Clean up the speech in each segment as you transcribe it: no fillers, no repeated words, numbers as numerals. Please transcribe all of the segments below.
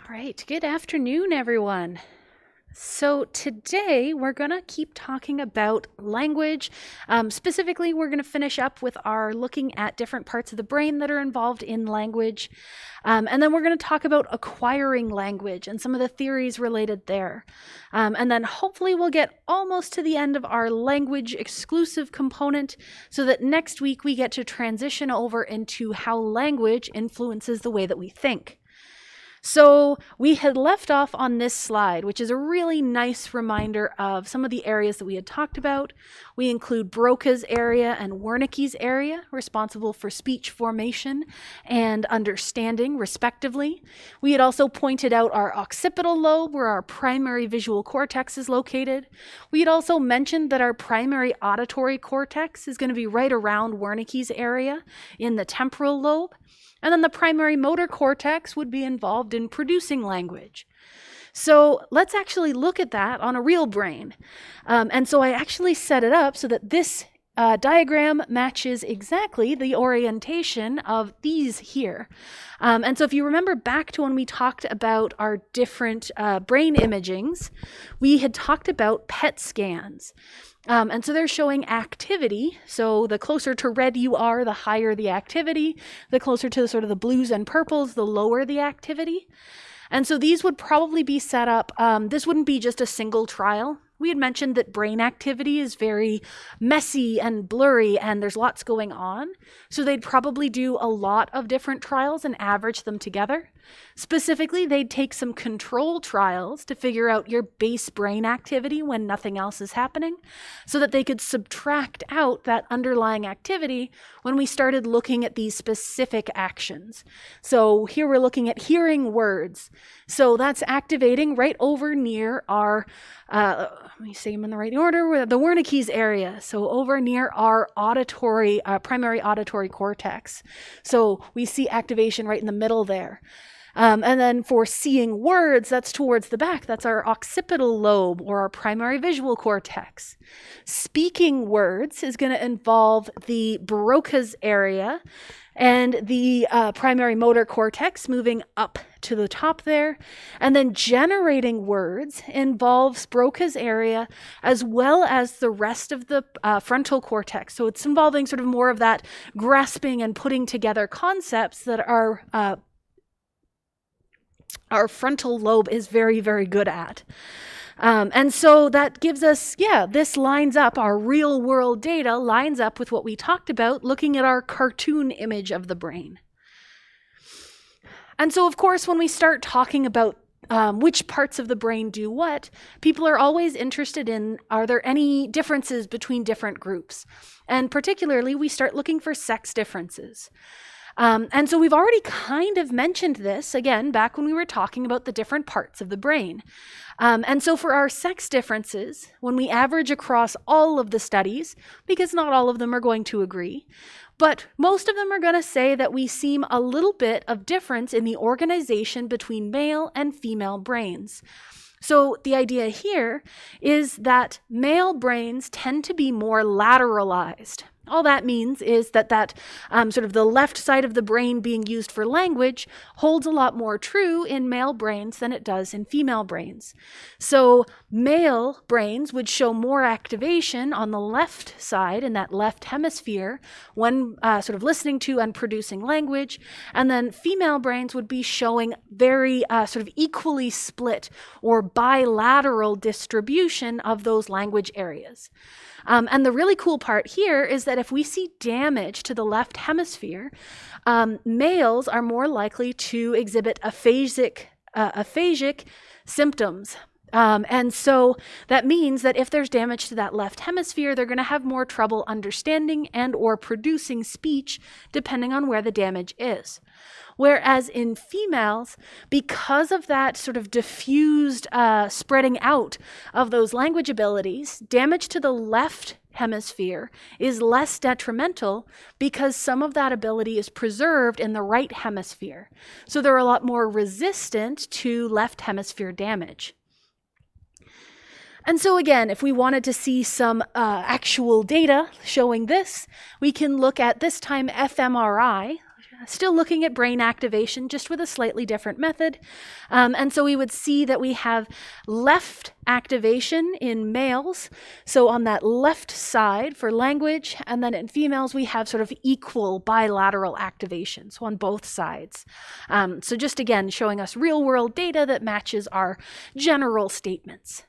All right, good afternoon, everyone. So today we're going to keep talking about language. Specifically, we're going to finish up with our looking at different parts of the brain that are involved in language. And then we're going to talk about acquiring language and some of the theories related there. And then hopefully we'll get almost to the end of our language exclusive component so that next week we get to transition over into how language influences the way that we think. So we had left off on this slide, which is a really nice reminder of some of the areas that we had talked about. We include Broca's area and Wernicke's area, responsible for speech formation and understanding, respectively. We had also pointed out our occipital lobe, where our primary visual cortex is located. We had also mentioned that our primary auditory cortex is going to be right around Wernicke's area in the temporal lobe. And then the primary motor cortex would be involved in producing language. So let's actually look at that on a real brain. And so I actually set it up so that this diagram matches exactly the orientation of these here. And so if you remember back to when we talked about our different brain imagings, we had talked about PET scans. And so they're showing activity. So the closer to red you are, the higher the activity. The closer to sort of the blues and purples, the lower the activity. And so these would probably be set up. This wouldn't be just a single trial. We had mentioned that brain activity is very messy and blurry and there's lots going on. So they'd probably do a lot of different trials and average them together. Specifically, they'd take some control trials to figure out your base brain activity when nothing else is happening so that they could subtract out that underlying activity when we started looking at these specific actions. So here we're looking at hearing words. So that's activating right over near our let me say them in the right order, the Wernicke's area. So over near our auditory, primary auditory cortex. So we see activation right in the middle there. And then for seeing words, that's towards the back. That's our occipital lobe or our primary visual cortex. Speaking words is going to involve the Broca's area and the primary motor cortex moving up to the top there. And then generating words involves Broca's area as well as the rest of the frontal cortex. So it's involving sort of more of that grasping and putting together concepts that our frontal lobe is very, very good at. And so that gives us, this lines up, our real world data lines up with what we talked about looking at our cartoon image of the brain. And so, of course, when we start talking about which parts of the brain do what, people are always interested in, are there any differences between different groups? And particularly, we start looking for sex differences. And so we've already kind of mentioned this, again, back when we were talking about the different parts of the brain. And so for our sex differences, when we average across all of the studies, because not all of them are going to agree, but most of them are going to say that we seem a little bit of difference in the organization between male and female brains. So the idea here is that male brains tend to be more lateralized. All that means is that sort of the left side of the brain being used for language holds a lot more true in male brains than it does in female brains. So male brains would show more activation on the left side in that left hemisphere when sort of listening to and producing language. And then female brains would be showing very sort of equally split or bilateral distribution of those language areas. And the really cool part here is that if we see damage to the left hemisphere, males are more likely to exhibit aphasic symptoms. And so that means that if there's damage to that left hemisphere, they're going to have more trouble understanding and or producing speech, depending on where the damage is. Whereas in females, because of that sort of diffused spreading out of those language abilities, damage to the left hemisphere is less detrimental because some of that ability is preserved in the right hemisphere. So they're a lot more resistant to left hemisphere damage. And so again, if we wanted to see some actual data showing this, we can look at this time fMRI. still looking at brain activation, just with a slightly different method. And so we would see that we have left activation in males, so on that left side for language, and then in females we have sort of equal bilateral activation, so on both sides. So just again showing us real world data that matches our general statements.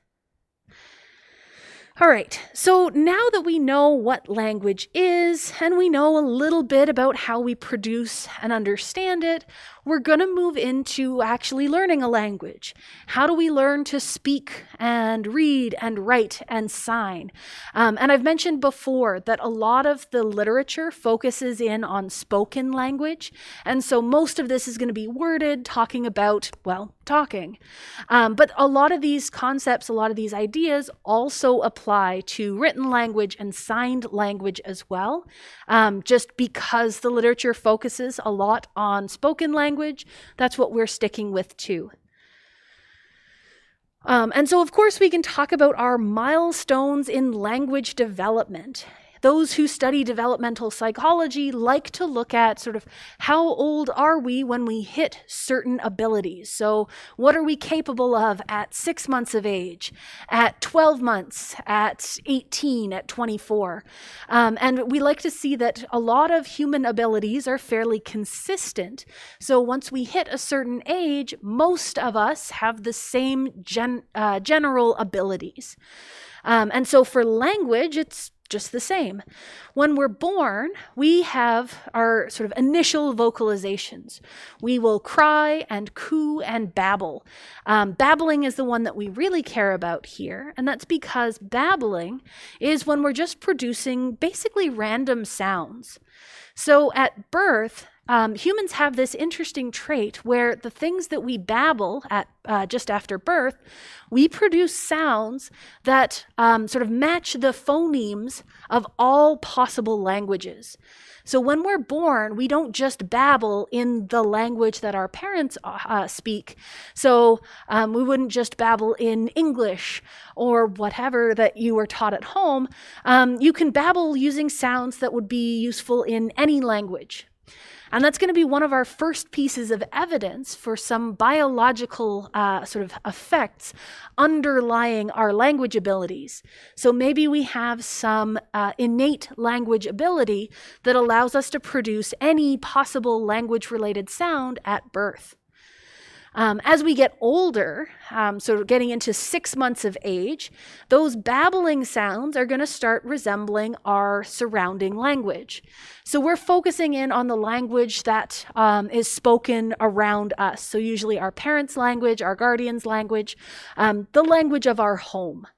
All right, so now that we know what language is and we know a little bit about how we produce and understand it, we're going to move into actually learning a language. How do we learn to speak and read and write and sign? And I've mentioned before that a lot of the literature focuses in on spoken language, and so most of this is going to be worded, talking about, well, talking. But a lot of these concepts, a lot of these ideas also apply to written language and signed language as well. Just because the literature focuses a lot on spoken language, that's what we're sticking with too. And so of course we can talk about our milestones in language development. Those who study developmental psychology like to look at sort of how old are we when we hit certain abilities. So what are we capable of at 6 months of age, at 12 months, at 18, at 24? And we like to see that a lot of human abilities are fairly consistent. So once we hit a certain age, most of us have the same general abilities. And so for language, it's just the same. When we're born, we have our sort of initial vocalizations. We will cry and coo and babble. Babbling is the one that we really care about here, and that's because babbling is when we're just producing basically random sounds. So at birth, humans have this interesting trait where the things that we babble at just after birth, we produce sounds that sort of match the phonemes of all possible languages. So when we're born, we don't just babble in the language that our parents speak. So we wouldn't just babble in English or whatever that you were taught at home. You can babble using sounds that would be useful in any language. And that's going to be one of our first pieces of evidence for some biological sort of effects underlying our language abilities. So maybe we have some innate language ability that allows us to produce any possible language-related sound at birth. As we get older, so getting into 6 months of age, those babbling sounds are going to start resembling our surrounding language. So we're focusing in on the language that is spoken around us. So usually our parents' language, our guardians' language, the language of our home.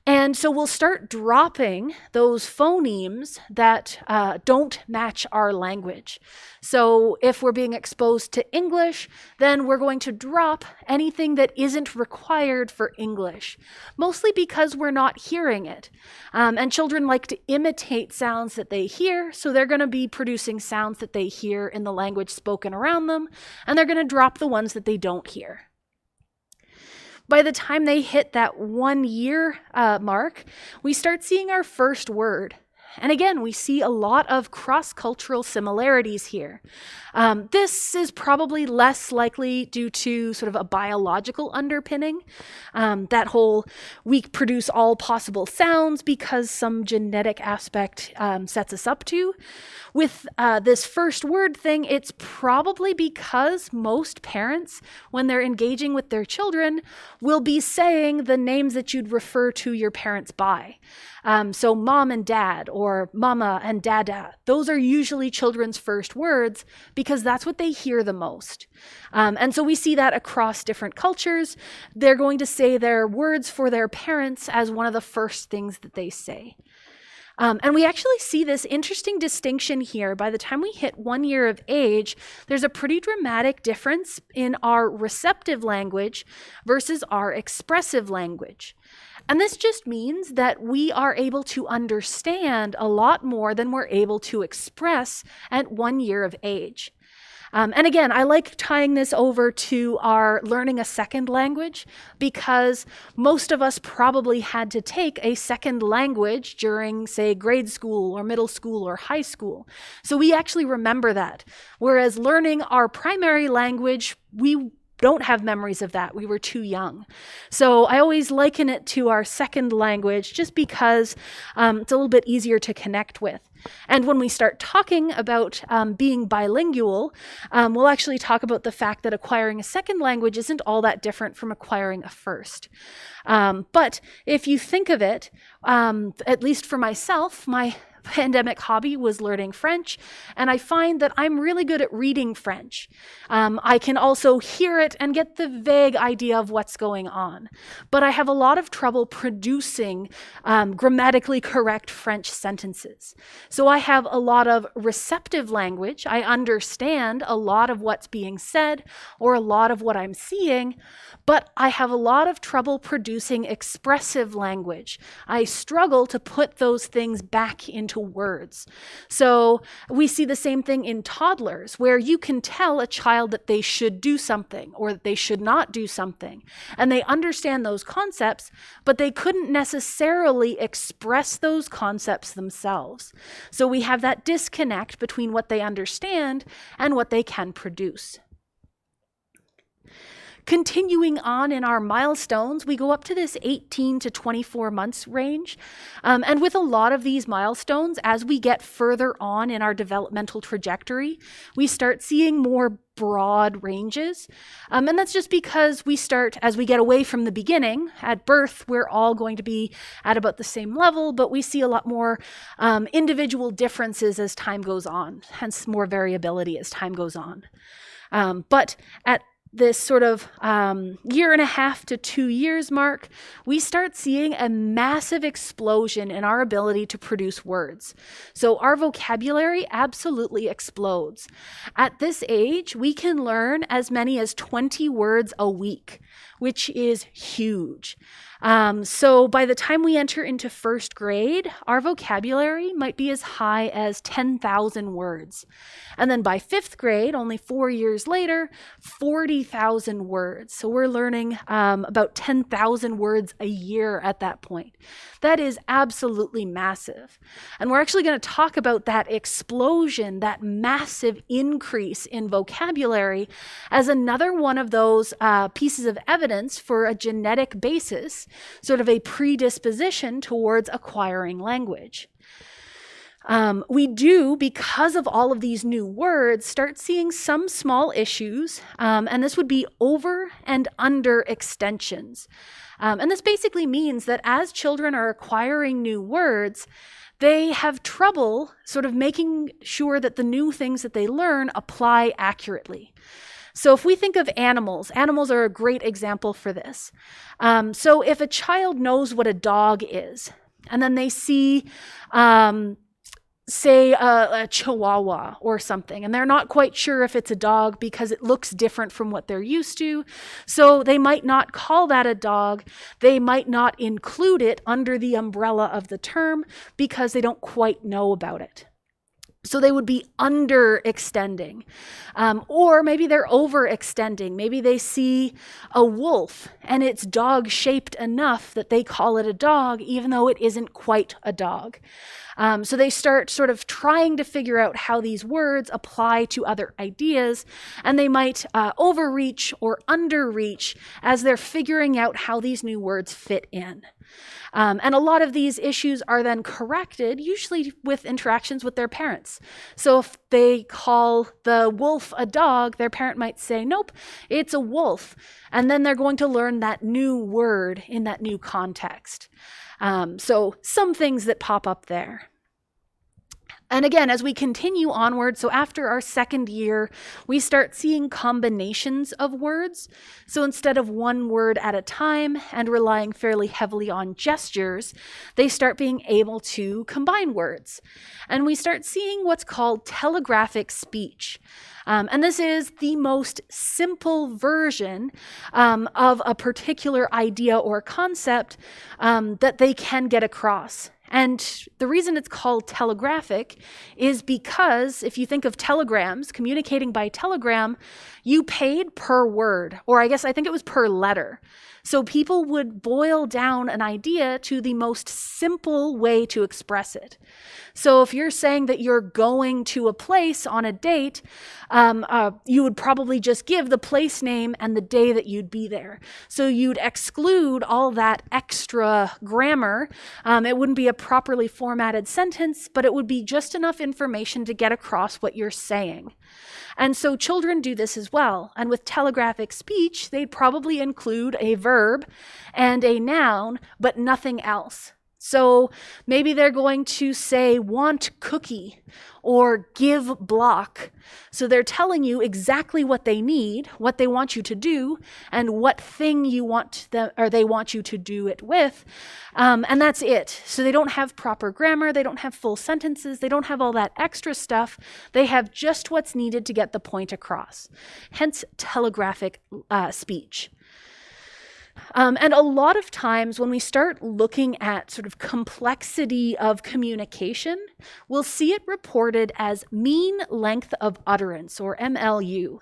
And so we'll start dropping those phonemes that don't match our language. So if we're being exposed to English, then we're going to drop anything that isn't required for English, mostly because we're not hearing it. And children like to imitate sounds that they hear, so they're going to be producing sounds that they hear in the language spoken around them, and they're going to drop the ones that they don't hear. By the time they hit that 1 year mark, we start seeing our first word. And again, we see a lot of cross-cultural similarities here. This is probably less likely due to sort of a biological underpinning. That whole, we produce all possible sounds because some genetic aspect sets us up to. With this first word thing, it's probably because most parents, when they're engaging with their children, will be saying the names that you'd refer to your parents by. So mom and dad, or mama and dada, those are usually children's first words because that's what they hear the most. And so we see that across different cultures. They're going to say their words for their parents as one of the first things that they say. And we actually see this interesting distinction here. By the time we hit 1 year of age, there's a pretty dramatic difference in our receptive language versus our expressive language. And this just means that we are able to understand a lot more than we're able to express at 1 year of age. And again, I like tying this over to our learning a second language because most of us probably had to take a second language during, say, grade school or middle school or high school. So we actually remember that. Whereas learning our primary language, we don't have memories of that. We were too young. So I always liken it to our second language just because it's a little bit easier to connect with. And when we start talking about being bilingual, we'll actually talk about the fact that acquiring a second language isn't all that different from acquiring a first. But if you think of it, at least for myself, my pandemic hobby was learning French, and I find that I'm really good at reading French. I can also hear it and get the vague idea of what's going on, but I have a lot of trouble producing grammatically correct French sentences. So I have a lot of receptive language. I understand a lot of what's being said or a lot of what I'm seeing, but I have a lot of trouble producing expressive language. I struggle to put those things back into words. So we see the same thing in toddlers, where you can tell a child that they should do something or that they should not do something, and they understand those concepts, but they couldn't necessarily express those concepts themselves. So we have that disconnect between what they understand and what they can produce. Continuing on in our milestones, we go up to this 18 to 24 months range. And with a lot of these milestones, as we get further on in our developmental trajectory, we start seeing more broad ranges. And that's just because we start, as we get away from the beginning, at birth, we're all going to be at about the same level, but we see a lot more individual differences as time goes on, hence more variability as time goes on. But at this sort of year and a half to 2 years mark, we start seeing a massive explosion in our ability to produce words. So our vocabulary absolutely explodes. At this age, we can learn as many as 20 words a week, which is huge. So by the time we enter into first grade, our vocabulary might be as high as 10,000 words. And then by fifth grade, only 4 years later, 40,000 words. So we're learning about 10,000 words a year at that point. That is absolutely massive. And we're actually going to talk about that explosion, that massive increase in vocabulary as another one of those pieces of evidence for a genetic basis, sort of a predisposition towards acquiring language. We do, because of all of these new words, start seeing some small issues, and this would be over and under extensions. And this basically means that as children are acquiring new words, they have trouble sort of making sure that the new things that they learn apply accurately. So if we think of animals are a great example for this. So if a child knows what a dog is, and then they see, say, a chihuahua or something, and they're not quite sure if it's a dog because it looks different from what they're used to, so they might not call that a dog. They might not include it under the umbrella of the term because they don't quite know about it. So they would be underextending, or maybe they're overextending. Maybe they see a wolf and it's dog-shaped enough that they call it a dog, even though it isn't quite a dog. So they start sort of trying to figure out how these words apply to other ideas, and they might overreach or underreach as they're figuring out how these new words fit in. And a lot of these issues are then corrected, usually with interactions with their parents. So if they call the wolf a dog, their parent might say, nope, it's a wolf. And then they're going to learn that new word in that new context. So some things that pop up there. And again, as we continue onward, so after our second year, we start seeing combinations of words. So instead of one word at a time and relying fairly heavily on gestures, they start being able to combine words. And we start seeing what's called telegraphic speech. And this is the most simple version of a particular idea or concept that they can get across. And the reason it's called telegraphic is because if you think of telegrams, communicating by telegram, you paid per word, or I think it was per letter. So people would boil down an idea to the most simple way to express it. So if you're saying that you're going to a place on a date, you would probably just give the place name and the day that you'd be there. So you'd exclude all that extra grammar. It wouldn't be a properly formatted sentence, but it would be just enough information to get across what you're saying. And so children do this as well. And with telegraphic speech, they'd probably include a verb and a noun, but nothing else. So maybe they're going to say want cookie or give block. So they're telling you exactly what they need, what they want you to do, and what thing you want them, or they want you to do it with. And that's it. So they don't have proper grammar, they don't have full sentences, they don't have all that extra stuff. They have just what's needed to get the point across. Hence telegraphic speech. And a lot of times when we start looking at sort of complexity of communication, we'll see it reported as mean length of utterance, or MLU.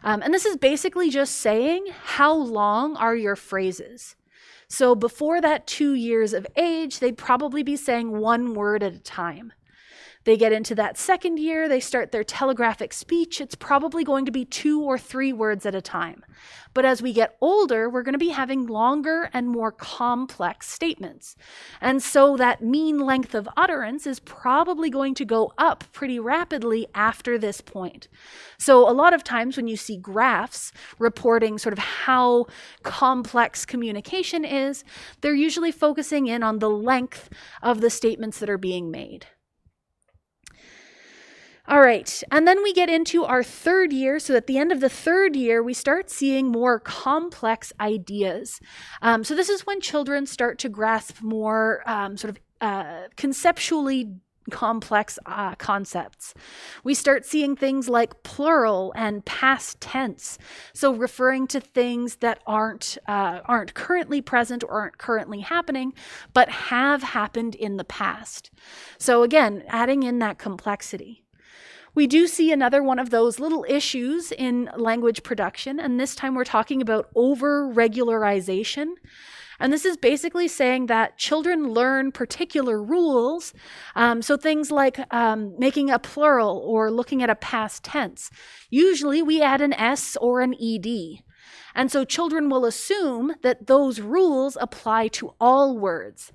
And this is basically just saying how long are your phrases. So before that 2 years of age, they'd probably be saying one word at a time. They get into that second year, they start their telegraphic speech. It's probably going to be 2 or 3 words at a time. But as we get older, we're going to be having longer and more complex statements. And so that mean length of utterance is probably going to go up pretty rapidly after this point. So a lot of times when you see graphs reporting sort of how complex communication is, they're usually focusing in on the length of the statements that are being made. All right, and then we get into our third year. So at the end of the third year, we start seeing more complex ideas. So this is when children start to grasp more conceptually complex concepts. We start seeing things like plural and past tense, so referring to things that aren't currently present or aren't currently happening, but have happened in the past. So again, adding in that complexity. We do see another one of those little issues in language production, and this time we're talking about over-regularization. And this is basically saying that children learn particular rules, so things like making a plural or looking at a past tense. Usually we add an S or an ED. And so children will assume that those rules apply to all words.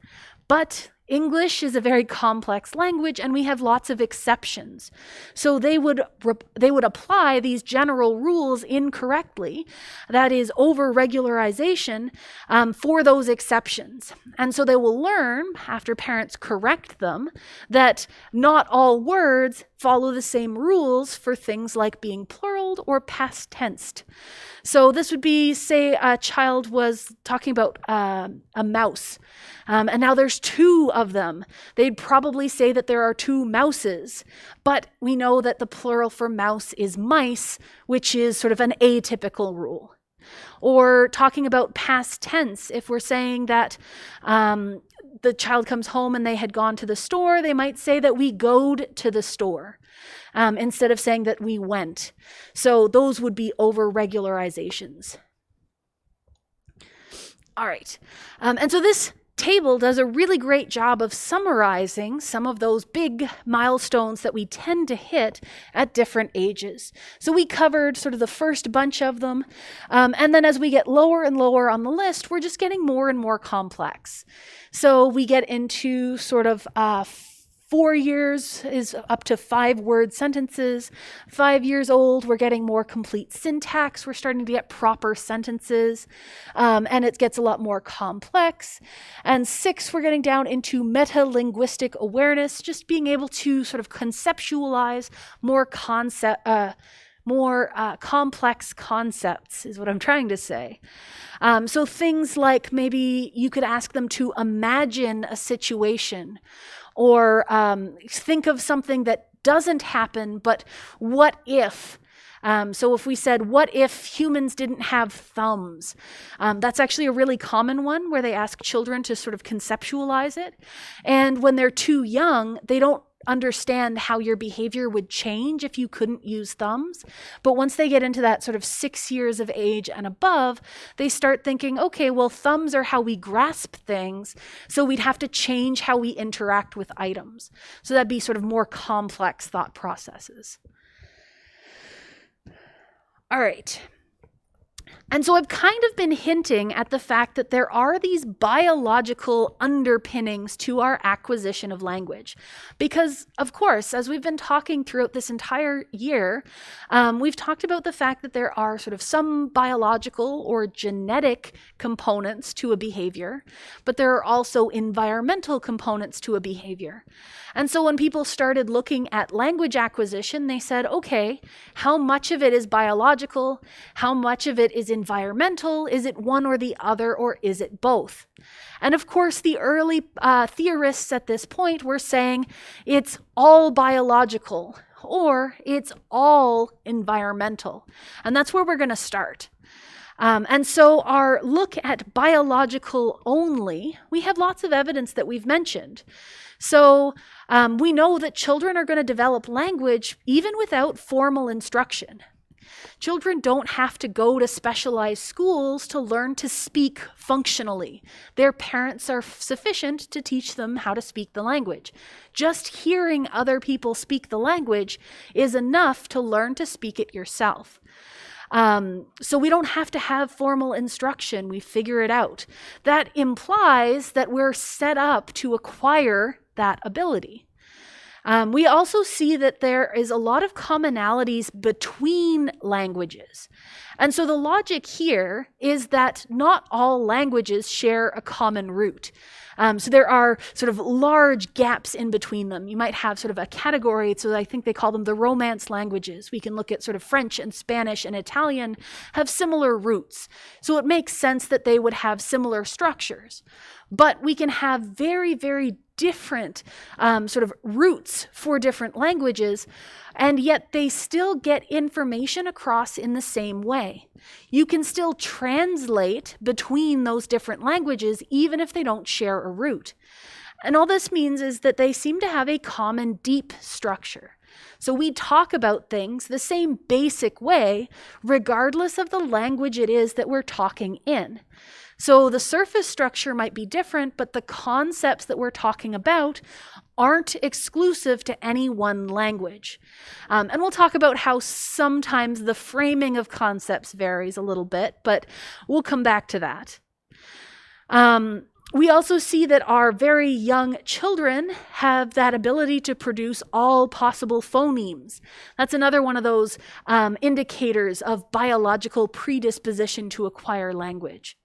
But English is a very complex language, and we have lots of exceptions. So they would apply these general rules incorrectly, that is over-regularization, for those exceptions. And so they will learn, after parents correct them, that not all words follow the same rules for things like being pluraled or past tensed. So this would be, say, a child was talking about a mouse, and now there's 2 of them. They'd probably say that there are 2 mouses, but we know that the plural for mouse is mice, which is sort of an atypical rule. Or talking about past tense, if we're saying that the child comes home and they had gone to the store, they might say that we goed to the store, instead of saying that we went. So those would be over-regularizations. All right, and so this table does a really great job of summarizing some of those big milestones that we tend to hit at different ages. So we covered sort of the first bunch of them, and then as we get lower and lower on the list, we're just getting more and more complex. So we get into sort of 4 years is up to 5-word sentences. 5 years old, we're getting more complete syntax. We're starting to get proper sentences, and it gets a lot more complex. And 6, we're getting down into meta-linguistic awareness, just being able to sort of conceptualize more complex concepts is what I'm trying to say. So things like maybe you could ask them to imagine a situation, or think of something that doesn't happen, but what if? So if we said, what if humans didn't have thumbs? That's actually a really common one where they ask children to sort of conceptualize it. And when they're too young, they don't understand how your behavior would change if you couldn't use thumbs. But once they get into that sort of 6 years of age and above, they start thinking, okay, well, thumbs are how we grasp things, so we'd have to change how we interact with items. So that'd be sort of more complex thought processes. All right. And so I've kind of been hinting at the fact that there are these biological underpinnings to our acquisition of language. Because, of course, as we've been talking throughout this entire year, we've talked about the fact that there are sort of some biological or genetic components to a behavior, but there are also environmental components to a behavior. And so when people started looking at language acquisition, they said, okay, how much of it is biological? How much of it is environmental? Is it one or the other, or is it both? And of course, the early theorists at this point were saying it's all biological or it's all environmental. And that's where we're going to start. And so our look at biological only, we have lots of evidence that we've mentioned. So we know that children are going to develop language even without formal instruction. Children don't have to go to specialized schools to learn to speak functionally. Their parents are sufficient to teach them how to speak the language. Just hearing other people speak the language is enough to learn to speak it yourself. So we don't have to have formal instruction. We figure it out. That implies that we're set up to acquire that ability. We also see that there is a lot of commonalities between languages. And so the logic here is that not all languages share a common root. So there are sort of large gaps in between them. You might have sort of a category, so I think they call them the Romance languages. We can look at sort of French and Spanish and Italian have similar roots. So it makes sense that they would have similar structures. But we can have very, very different sort of roots for different languages, and yet they still get information across in the same way. You can still translate between those different languages even if they don't share a root. And all this means is that they seem to have a common deep structure. So we talk about things the same basic way, regardless of the language it is that we're talking in. So the surface structure might be different, but the concepts that we're talking about aren't exclusive to any one language. And we'll talk about how sometimes the framing of concepts varies a little bit, but we'll come back to that. We also see that our very young children have that ability to produce all possible phonemes. That's another one of those indicators of biological predisposition to acquire language.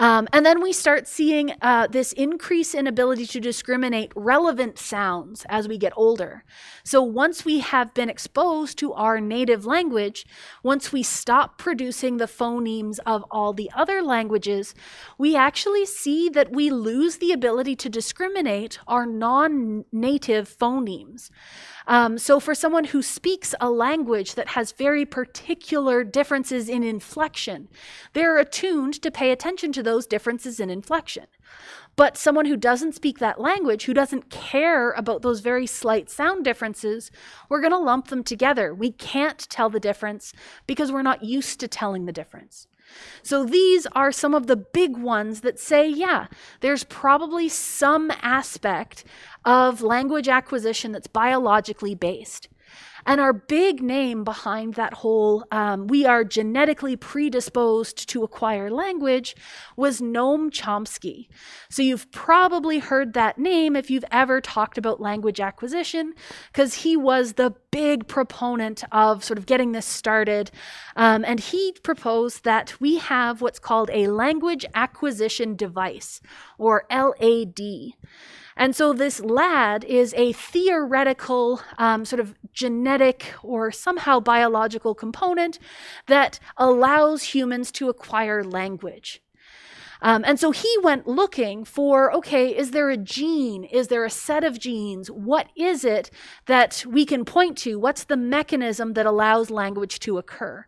And then we start seeing this increase in ability to discriminate relevant sounds as we get older. So once we have been exposed to our native language, once we stop producing the phonemes of all the other languages, we actually see that we lose the ability to discriminate our non-native phonemes. So for someone who speaks a language that has very particular differences in inflection, they're attuned to pay attention to those differences in inflection. But someone who doesn't speak that language, who doesn't care about those very slight sound differences, we're going to lump them together. We can't tell the difference because we're not used to telling the difference. So these are some of the big ones that say, yeah, there's probably some aspect of language acquisition that's biologically based. And our big name behind that whole we are genetically predisposed to acquire language was Noam Chomsky. So you've probably heard that name if you've ever talked about language acquisition, because he was the big proponent of sort of getting this started. And he proposed that we have what's called a language acquisition device, or LAD. And so this LAD is a theoretical sort of genetic or somehow biological component that allows humans to acquire language. And so he went looking for, okay, is there a gene? Is there a set of genes? What is it that we can point to? What's the mechanism that allows language to occur?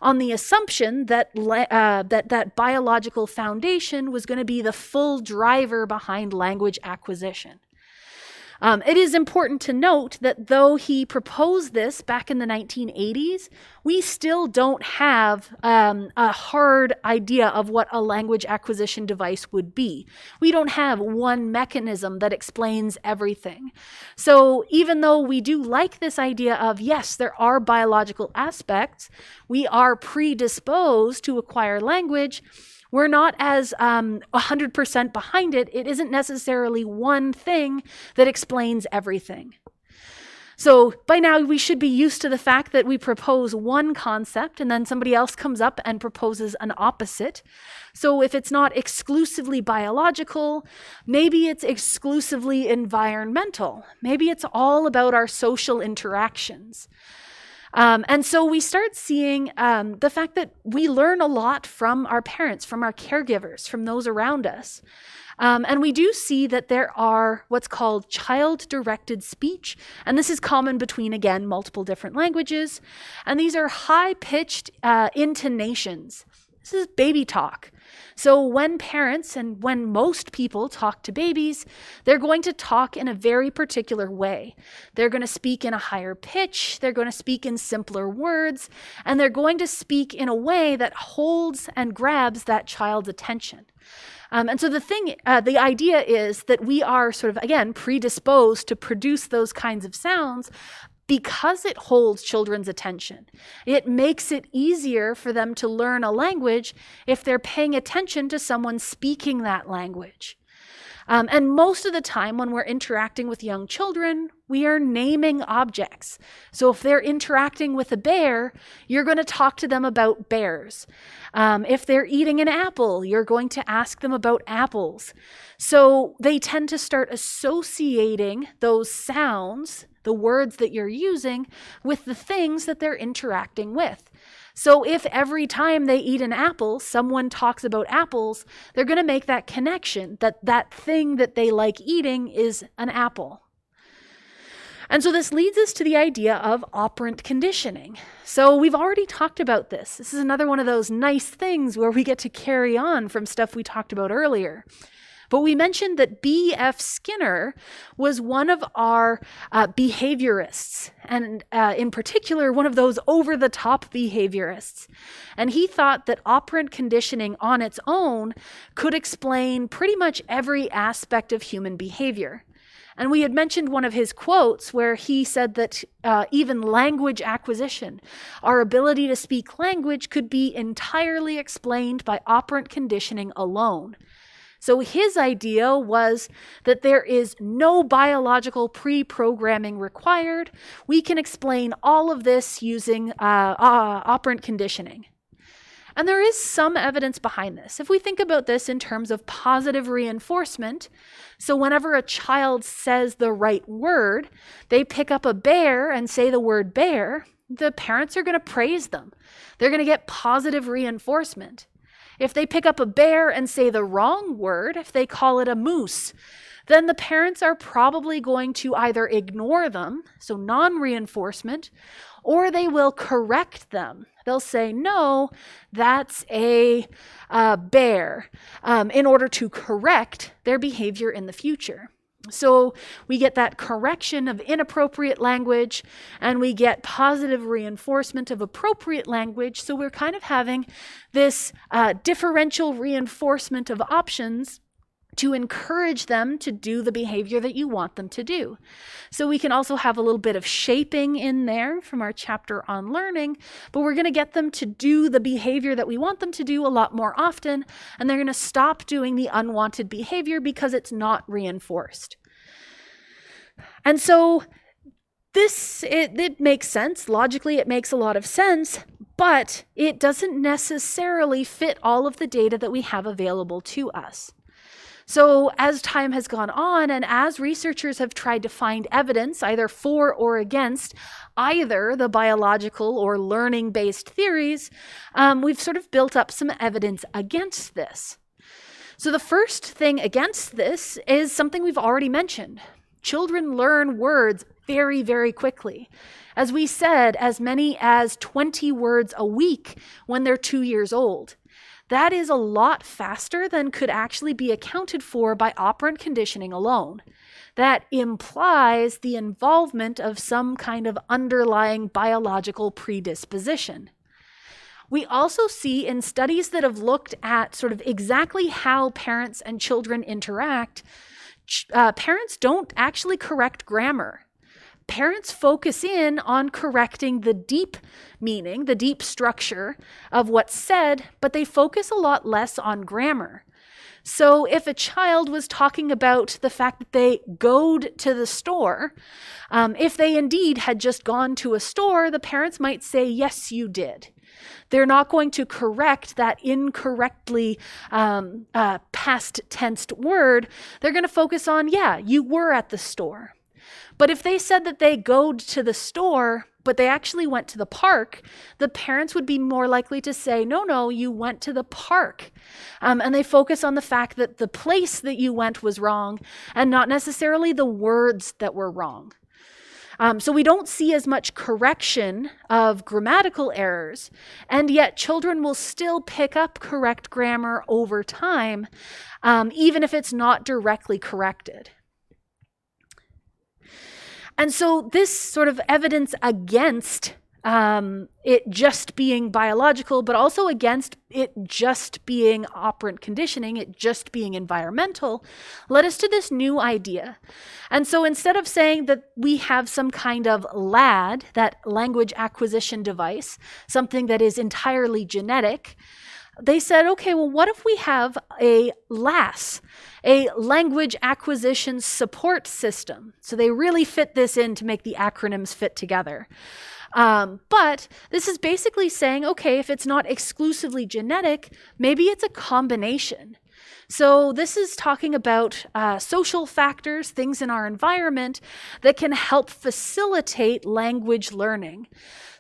On the assumption that that biological foundation was going to be the full driver behind language acquisition. It is important to note that though he proposed this back in the 1980s, we still don't have a hard idea of what a language acquisition device would be. We don't have one mechanism that explains everything. So even though we do like this idea of, yes, there are biological aspects, we are predisposed to acquire language, we're not as 100% behind it. It isn't necessarily one thing that explains everything. So by now we should be used to the fact that we propose one concept and then somebody else comes up and proposes an opposite. So if it's not exclusively biological, maybe it's exclusively environmental. Maybe it's all about our social interactions. And so we start seeing the fact that we learn a lot from our parents, from our caregivers, from those around us. And we do see that there are what's called child-directed speech. And this is common between, again, multiple different languages. And these are high-pitched intonations. This is baby talk. So when parents and when most people talk to babies, they're going to talk in a very particular way. They're going to speak in a higher pitch, they're going to speak in simpler words, and they're going to speak in a way that holds and grabs that child's attention. And so the idea is that we are sort of, again, predisposed to produce those kinds of sounds because it holds children's attention. It makes it easier for them to learn a language if they're paying attention to someone speaking that language. And most of the time when we're interacting with young children, we are naming objects. So if they're interacting with a bear, you're going to talk to them about bears. If they're eating an apple, you're going to ask them about apples. So they tend to start associating those sounds, the words that you're using, with the things that they're interacting with. So if every time they eat an apple, someone talks about apples, they're going to make that connection that that thing that they like eating is an apple. And so this leads us to the idea of operant conditioning. So we've already talked about this. This is another one of those nice things where we get to carry on from stuff we talked about earlier. But we mentioned that B.F. Skinner was one of our behaviorists, and in particular, one of those over-the-top behaviorists. And he thought that operant conditioning on its own could explain pretty much every aspect of human behavior. And we had mentioned one of his quotes where he said that even language acquisition, our ability to speak language, could be entirely explained by operant conditioning alone. So his idea was that there is no biological pre-programming required. We can explain all of this using operant conditioning. And there is some evidence behind this. If we think about this in terms of positive reinforcement, so whenever a child says the right word, they pick up a bear and say the word bear, the parents are going to praise them. They're going to get positive reinforcement. If they pick up a bear and say the wrong word, if they call it a moose, then the parents are probably going to either ignore them, so non-reinforcement, or they will correct them. They'll say, no, that's a bear, in order to correct their behavior in the future. So we get that correction of inappropriate language, and we get positive reinforcement of appropriate language. So we're kind of having this differential reinforcement of options to encourage them to do the behavior that you want them to do. So we can also have a little bit of shaping in there from our chapter on learning, but we're going to get them to do the behavior that we want them to do a lot more often, and they're going to stop doing the unwanted behavior because it's not reinforced. And so it makes sense. Logically, it makes a lot of sense, but it doesn't necessarily fit all of the data that we have available to us. So as time has gone on and as researchers have tried to find evidence either for or against either the biological or learning-based theories, we've sort of built up some evidence against this. So the first thing against this is something we've already mentioned. Children learn words very, very quickly. As we said, as many as 20 words a week when they're 2 years old. That is a lot faster than could actually be accounted for by operant conditioning alone. That implies the involvement of some kind of underlying biological predisposition. We also see in studies that have looked at sort of exactly how parents and children interact, parents don't actually correct grammar. Parents focus in on correcting the deep meaning, the deep structure of what's said, but they focus a lot less on grammar. So if a child was talking about the fact that they goed to the store, if they indeed had just gone to a store, the parents might say, yes, you did. They're not going to correct that incorrectly past tensed word. They're going to focus on, yeah, you were at the store. But if they said that they goed to the store, but they actually went to the park, the parents would be more likely to say, no, you went to the park. And they focus on the fact that the place that you went was wrong and not necessarily the words that were wrong. So we don't see as much correction of grammatical errors, and yet children will still pick up correct grammar over time, even if it's not directly corrected. And so this sort of evidence against it just being biological, but also against it just being operant conditioning, it just being environmental, led us to this new idea. And so instead of saying that we have some kind of LAD, that language acquisition device, something that is entirely genetic, they said, okay, well, what if we have a LAS, a language acquisition support system? So they really fit this in to make the acronyms fit together. But this is basically saying, okay, if it's not exclusively genetic, maybe it's a combination. So this is talking about social factors, things in our environment that can help facilitate language learning.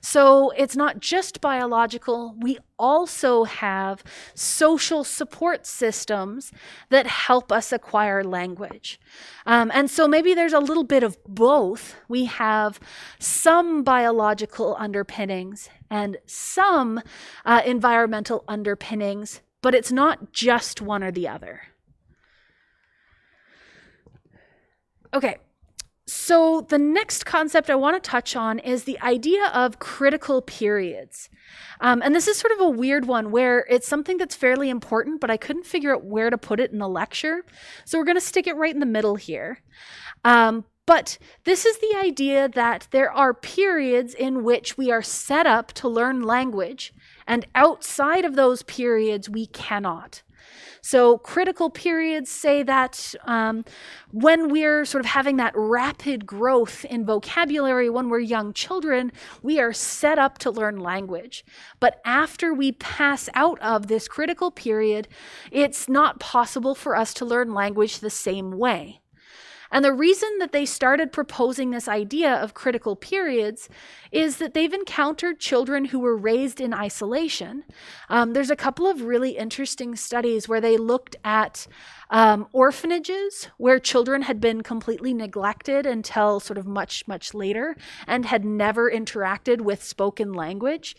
So it's not just biological, we also have social support systems that help us acquire language. And so maybe there's a little bit of both. We have some biological underpinnings and some environmental underpinnings, but it's not just one or the other. Okay. So the next concept I want to touch on is the idea of critical periods. And this is sort of a weird one where it's something that's fairly important, but I couldn't figure out where to put it in the lecture. So we're going to stick it right in the middle here. But this is the idea that there are periods in which we are set up to learn language, and outside of those periods, we cannot. So critical periods say that when we're sort of having that rapid growth in vocabulary when we're young children, we are set up to learn language. But after we pass out of this critical period, it's not possible for us to learn language the same way. And the reason that they started proposing this idea of critical periods is that they've encountered children who were raised in isolation. There's a couple of really interesting studies where they looked at orphanages where children had been completely neglected until sort of much, much later and had never interacted with spoken language.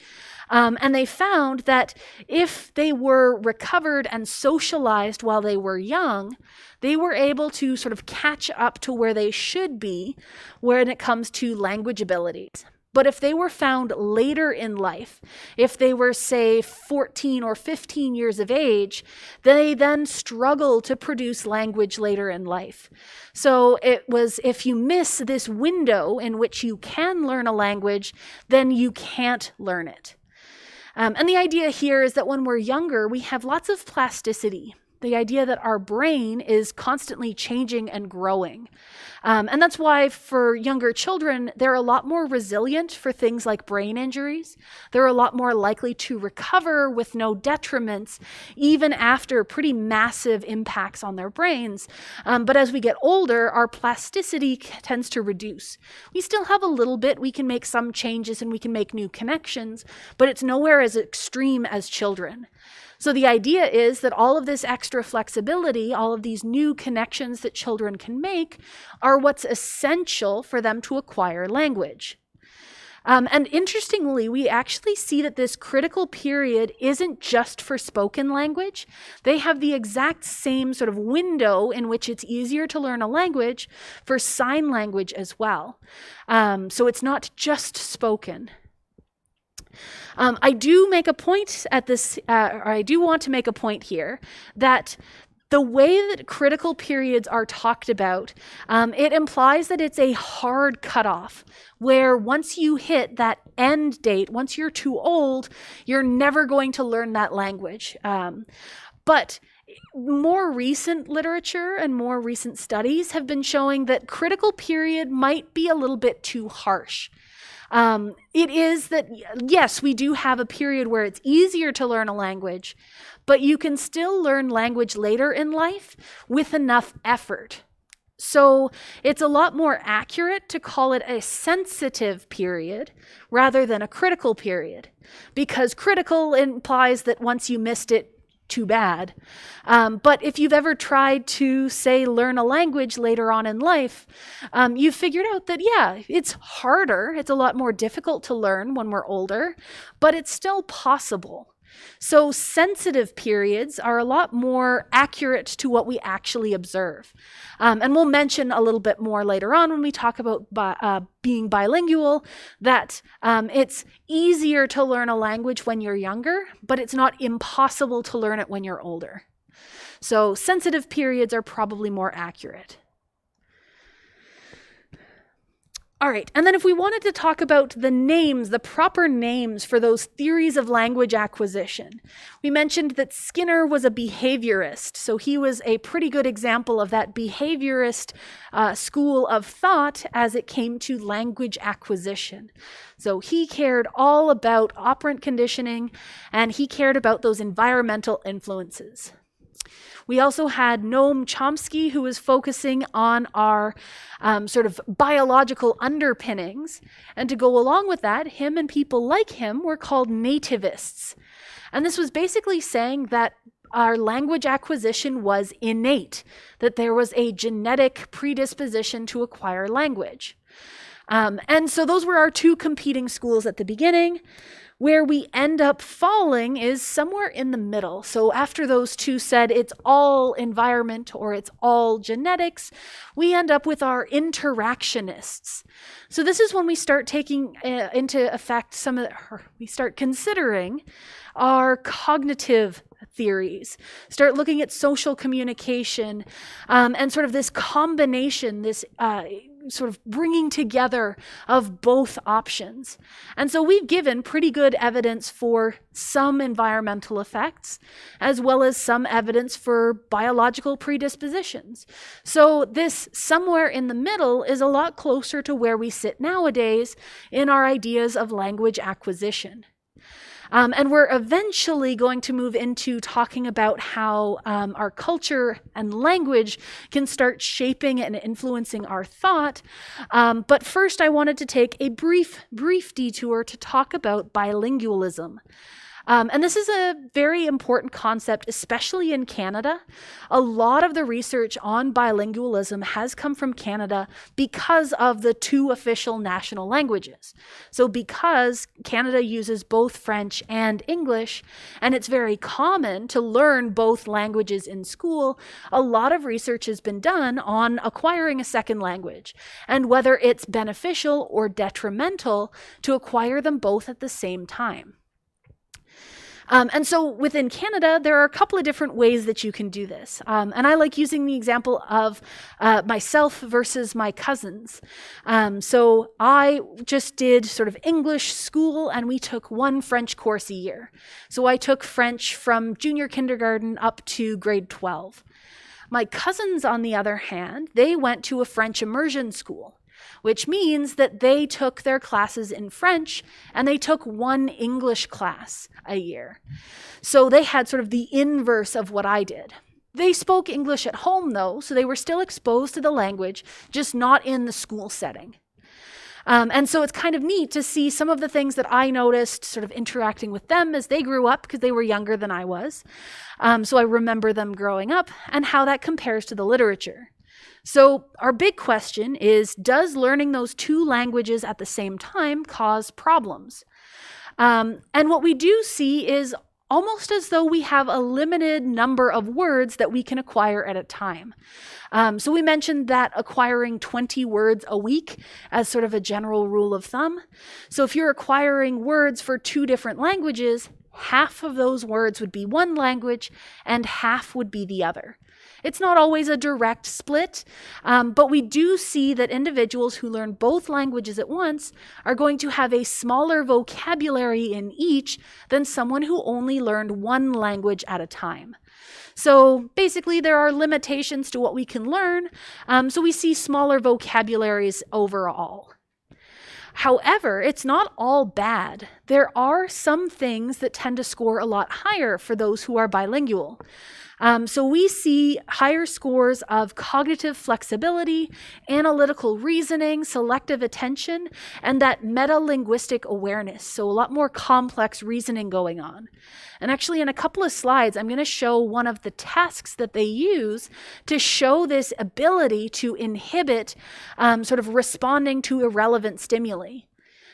And they found that if they were recovered and socialized while they were young, they were able to sort of catch up to where they should be when it comes to language abilities. But if they were found later in life, if they were, say, 14 or 15 years of age, they then struggle to produce language later in life. So it was, if you miss this window in which you can learn a language, then you can't learn it. And the idea here is that when we're younger, we have lots of plasticity. The idea that our brain is constantly changing and growing. And that's why for younger children, they're a lot more resilient for things like brain injuries. They're a lot more likely to recover with no detriments, even after pretty massive impacts on their brains. But as we get older, our plasticity tends to reduce. We still have a little bit. We can make some changes and we can make new connections, but it's nowhere as extreme as children. So the idea is that all of this extra flexibility, all of these new connections that children can make, are what's essential for them to acquire language. And interestingly, we actually see that this critical period isn't just for spoken language. They have the exact same sort of window in which it's easier to learn a language for sign language as well. So it's not just spoken. I do make a point at this, or I do want to make a point here that the way that critical periods are talked about, it implies that it's a hard cutoff, where once you hit that end date, once you're too old, you're never going to learn that language. But more recent literature and more recent studies have been showing that critical period might be a little bit too harsh. It is that, yes, we do have a period where it's easier to learn a language, but you can still learn language later in life with enough effort. So it's a lot more accurate to call it a sensitive period rather than a critical period, because critical implies that once you missed it, too bad. But if you've ever tried to, say, learn a language later on in life, you've figured out that, yeah, it's harder. It's a lot more difficult to learn when we're older, but it's still possible. So sensitive periods are a lot more accurate to what we actually observe. And we'll mention a little bit more later on when we talk about being bilingual, that it's easier to learn a language when you're younger, but it's not impossible to learn it when you're older. So sensitive periods are probably more accurate. All right, and then if we wanted to talk about the names, the proper names for those theories of language acquisition, we mentioned that Skinner was a behaviorist, so he was a pretty good example of that behaviorist school of thought as it came to language acquisition. So he cared all about operant conditioning, and he cared about those environmental influences. We also had Noam Chomsky, who was focusing on our sort of biological underpinnings. And to go along with that, him and people like him were called nativists. And this was basically saying that our language acquisition was innate, that there was a genetic predisposition to acquire language. And so those were our two competing schools at the beginning. Where we end up falling is somewhere in the middle. So after those two said it's all environment or it's all genetics, we end up with our interactionists. So this is when we start taking into effect we start considering our cognitive theories, start looking at social communication, and sort of this combination, this sort of bringing together of both options. And so we've given pretty good evidence for some environmental effects, as well as some evidence for biological predispositions. So this somewhere in the middle is a lot closer to where we sit nowadays in our ideas of language acquisition. And we're eventually going to move into talking about how our culture and language can start shaping and influencing our thought. But first, I wanted to take a brief detour to talk about bilingualism. And this is a very important concept, especially in Canada. A lot of the research on bilingualism has come from Canada because of the two official national languages. So because Canada uses both French and English, and it's very common to learn both languages in school, a lot of research has been done on acquiring a second language and whether it's beneficial or detrimental to acquire them both at the same time. And so within Canada, there are a couple of different ways that you can do this. And I like using the example of myself versus my cousins. So I just did sort of English school, and we took one French course a year. So I took French from junior kindergarten up to grade 12. My cousins, on the other hand, they went to a French immersion school, which means that they took their classes in French and they took one English class a year. So they had sort of the inverse of what I did. They spoke English at home though, so they were still exposed to the language, just not in the school setting. And so it's kind of neat to see some of the things that I noticed sort of interacting with them as they grew up, because they were younger than I was. So I remember them growing up and how that compares to the literature. So our big question is, does learning those two languages at the same time cause problems? And what we do see is almost as though we have a limited number of words that we can acquire at a time. So we mentioned that acquiring 20 words a week as sort of a general rule of thumb. So if you're acquiring words for two different languages, half of those words would be one language and half would be the other. It's not always a direct split, but we do see that individuals who learn both languages at once are going to have a smaller vocabulary in each than someone who only learned one language at a time. So basically, there are limitations to what we can learn, so we see smaller vocabularies overall. However, it's not all bad. There are some things that tend to score a lot higher for those who are bilingual. So we see higher scores of cognitive flexibility, analytical reasoning, selective attention, and that meta-linguistic awareness. So a lot more complex reasoning going on. And actually, in a couple of slides, I'm going to show one of the tasks that they use to show this ability to inhibit sort of responding to irrelevant stimuli.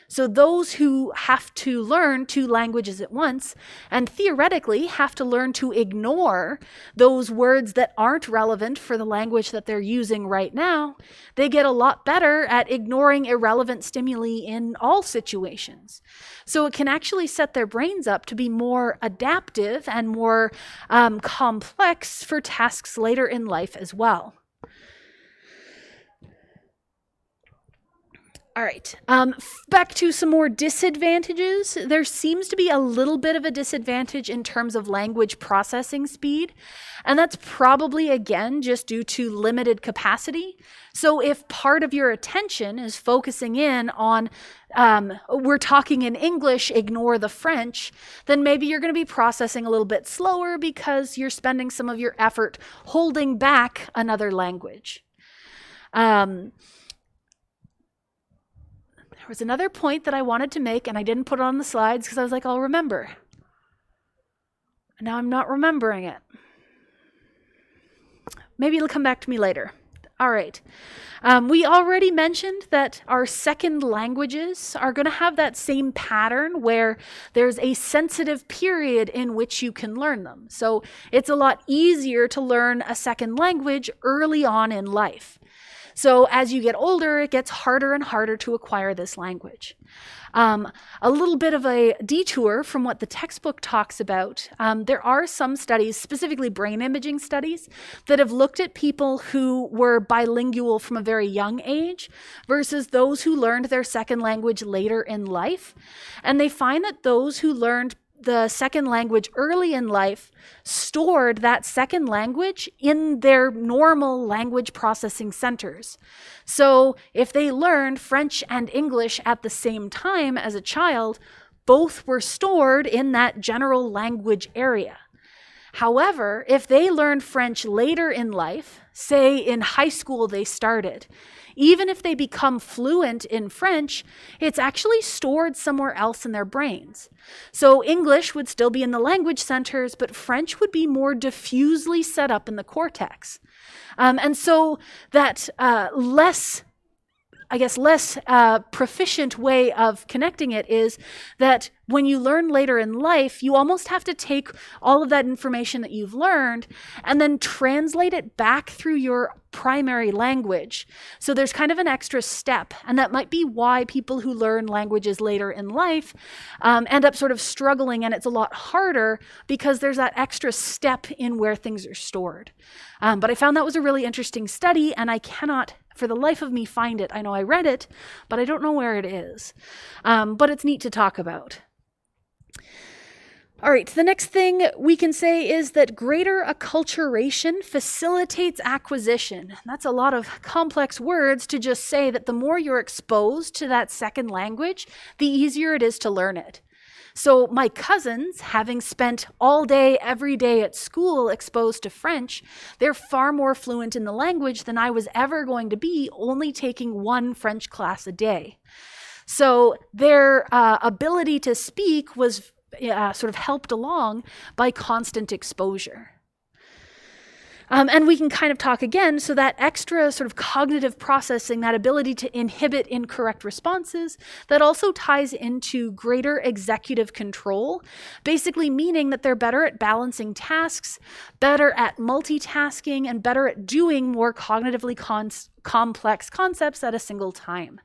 So those who have to learn two languages at once and theoretically have to learn to ignore those words that aren't relevant for the language that they're using right now, they get a lot better at ignoring irrelevant stimuli in all situations. So it can actually set their brains up to be more adaptive and more complex for tasks later in life as well. All right, back to some more disadvantages. There seems to be a little bit of a disadvantage in terms of language processing speed, and that's probably, again, just due to limited capacity. So if part of your attention is focusing in on, we're talking in English, ignore the French, then maybe you're going to be processing a little bit slower because you're spending some of your effort holding back another language. There was another point that I wanted to make, and I didn't put it on the slides because I was like, I'll remember. And now I'm not remembering it. Maybe it'll come back to me later. All right. We already mentioned that our second languages are going to have that same pattern where there's a sensitive period in which you can learn them. So it's a lot easier to learn a second language early on in life. So as you get older, it gets harder and harder to acquire this language. A little bit of a detour from what the textbook talks about. There are some studies, specifically brain imaging studies, that have looked at people who were bilingual from a very young age versus those who learned their second language later in life. And they find that those who learned the second language early in life stored that second language in their normal language processing centers. So if they learned French and English at the same time as a child, both were stored in that general language area. However, if they learned French later in life, say in high school they started, even if they become fluent in French, it's actually stored somewhere else in their brains. So English would still be in the language centers, but French would be more diffusely set up in the cortex. And so that less proficient way of connecting it is that when you learn later in life, you almost have to take all of that information that you've learned and then translate it back through your primary language. So there's kind of an extra step, and that might be why people who learn languages later in life end up sort of struggling, and it's a lot harder because there's that extra step in where things are stored. But I found that was a really interesting study, and I cannot for the life of me find it. I know I read it, but I don't know where it is. But it's neat to talk about. All right, the next thing we can say is that greater acculturation facilitates acquisition. That's a lot of complex words to just say that the more you're exposed to that second language, the easier it is to learn it. So my cousins, having spent all day, every day at school exposed to French, they're far more fluent in the language than I was ever going to be, only taking one French class a day. So their ability to speak was sort of helped along by constant exposure. And we can kind of talk again, so that extra sort of cognitive processing, that ability to inhibit incorrect responses, that also ties into greater executive control, basically meaning that they're better at balancing tasks, better at multitasking, and better at doing more cognitively complex concepts at a single time.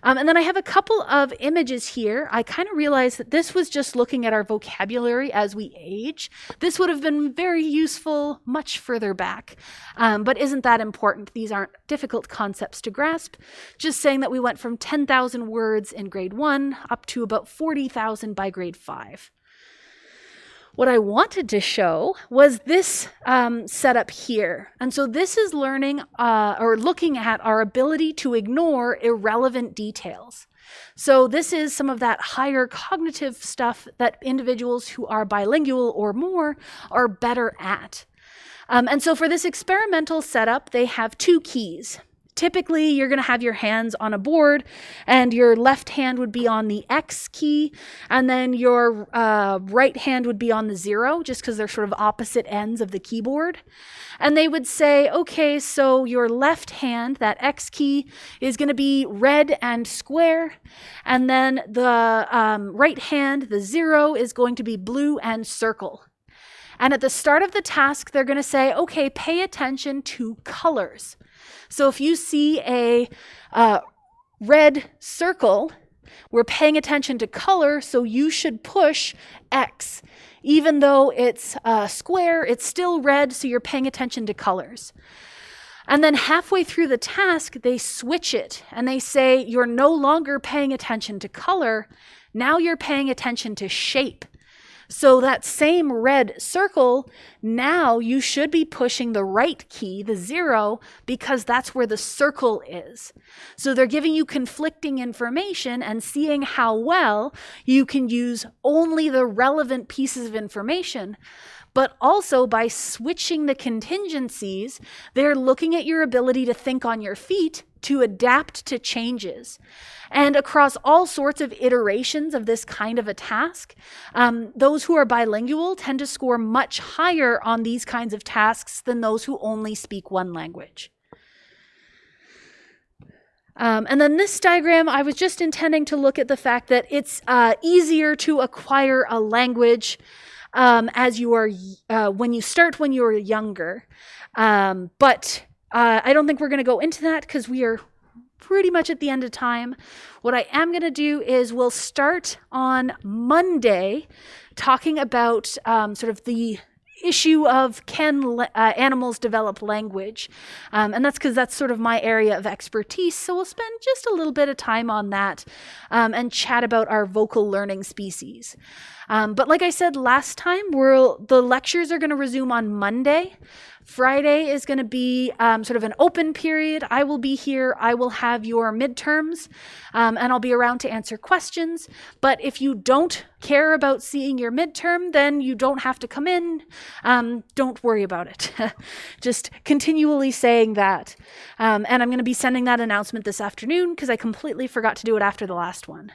And then I have a couple of images here. I kind of realized that this was just looking at our vocabulary as we age. This would have been very useful much further back, but isn't that important? These aren't difficult concepts to grasp. Just saying that we went from 10,000 words in grade 1 up to about 40,000 by grade 5. What I wanted to show was this setup here. And so this is learning or looking at our ability to ignore irrelevant details. So this is some of that higher cognitive stuff that individuals who are bilingual or more are better at. And so for this experimental setup, they have 2 keys. Typically, you're going to have your hands on a board, and your left hand would be on the X key, and then your right hand would be on the 0, just because they're sort of opposite ends of the keyboard. And they would say, okay, so your left hand, that X key, is going to be red and square, and then the right hand, the 0, is going to be blue and circle. And at the start of the task, they're going to say, okay, pay attention to colors. So if you see a red circle, we're paying attention to color, so you should push X. Even though it's square, it's still red, so you're paying attention to colors. And then halfway through the task, they switch it, and they say, you're no longer paying attention to color, now you're paying attention to shape. So that same red circle, now you should be pushing the right key, the 0, because that's where the circle is. So they're giving you conflicting information and seeing how well you can use only the relevant pieces of information. But also by switching the contingencies, they're looking at your ability to think on your feet, to adapt to changes. And across all sorts of iterations of this kind of a task, those who are bilingual tend to score much higher on these kinds of tasks than those who only speak one language. And then this diagram, I was just intending to look at the fact that it's easier to acquire a language as you are when you are younger. But I don't think we're going to go into that because we are pretty much at the end of time. What I am going to do is we'll start on Monday talking about sort of the issue of can animals develop language? And that's because that's sort of my area of expertise. So we'll spend just a little bit of time on that and chat about our vocal learning species. But like I said last time, the lectures are going to resume on Monday. Friday is going to be sort of an open period. I will be here. I will have your midterms, and I'll be around to answer questions. But if you don't care about seeing your midterm, then you don't have to come in. Don't worry about it. Just continually saying that. And I'm going to be sending that announcement this afternoon because I completely forgot to do it after the last one.